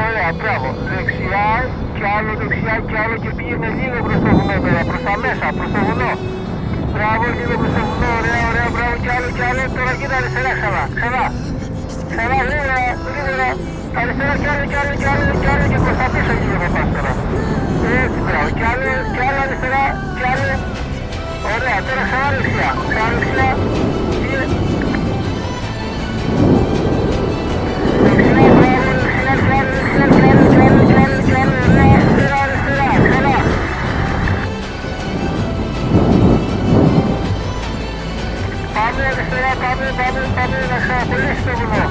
Ωραία, μπράβο. Δεξιά και άλλο και πήγαινε λίγο προς το βουνό τώρα, προς τα μέσα, προς το βουνό. Μπράβο, λίγο προς το βουνό, ωραία, μπράβο και άλλο. Τώρα κοίτα αριστερά ξανά. Ξανά, γρήγορα. Αριστερά κι άλλο και προς τα πίσω λίγο θα πας τώρα. Έτσι, μπράβο. Κι άλλο αριστερά, κι άλλο. Ωραία, τώρα ξανά δεξιά. Πάμε να ξαναπολύσεις το βουνό.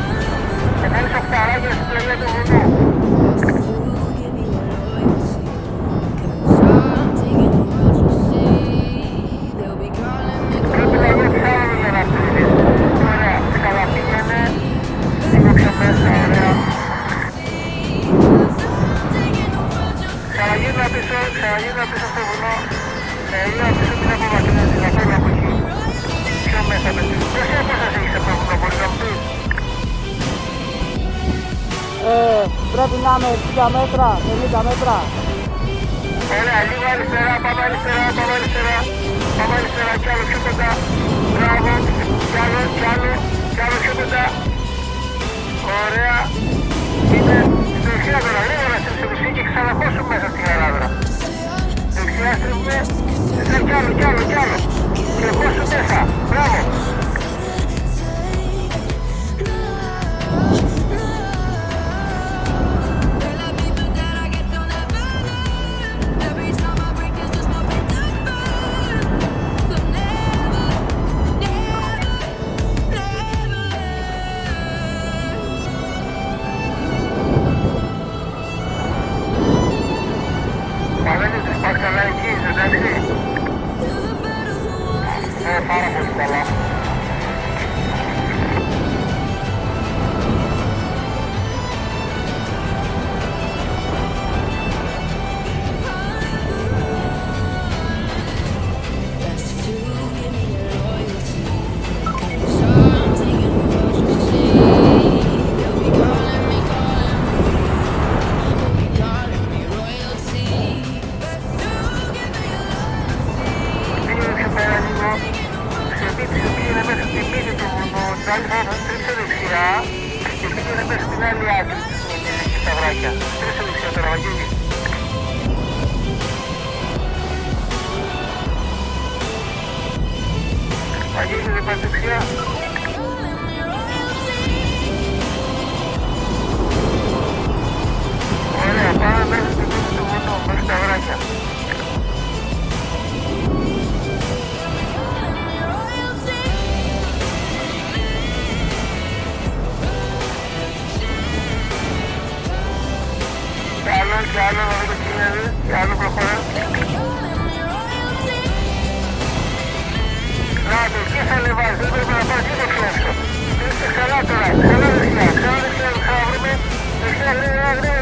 Θα κάνεις οχταράκια στην πλαγιά του βουνού. Πρέπει να νιώθεις άλλο για να στριμείς. Ωραία, ξαναπήγαινε. Λίγο πιο μέσα, ωραία. Ξαναγύρνα πίσω στο βουνό. Γύρνα πίσω την απομακρύνεσαι, να φέρνω από εκεί. Πιο μέσα με τις. Πόση απόσταση έχεις από το βουνό, μπορείς να μου πεις? Πρέπει να είναι 60 μέτρα, 50 μέτρα. Ωραία, λίγο αριστερά, πάμε αριστερά κι άλλο πιο κοντά. Μπράβο, κι άλλο πιο κοντά. Ωραία. Είναι στο δεξιά τώρα, γρήγορα στην ψυχοσύνη και ξαναχώσου μέσα στη γαράδρα. Δεξιά στρίβουμε, κι άλλο. Και χώσου μέσα, μπράβο. Πάρα πολύ καλά. Τρίψε δεξιά και πήγαινε μέσα στην άλλη άκρη και στα βράκια. Τρίψε δεξιά τώρα, Βαγγέλη. Βαγγέλη, δεν πας δεξιά. Ωραία, πάμε μέσα στην πίση του βουνού, μέχρι τα βράκια. Κι άλλο, να δούμε τι γίνεται, κι άλλο προχωρά. Να το, εκεί θα ανεβάζει, δεν πρέπει να πάρει λίγο πιο έξω. Είστε ξανά τώρα, ξανά δεξιά, ξαναβρούμε, δεξιά, γρήγορα.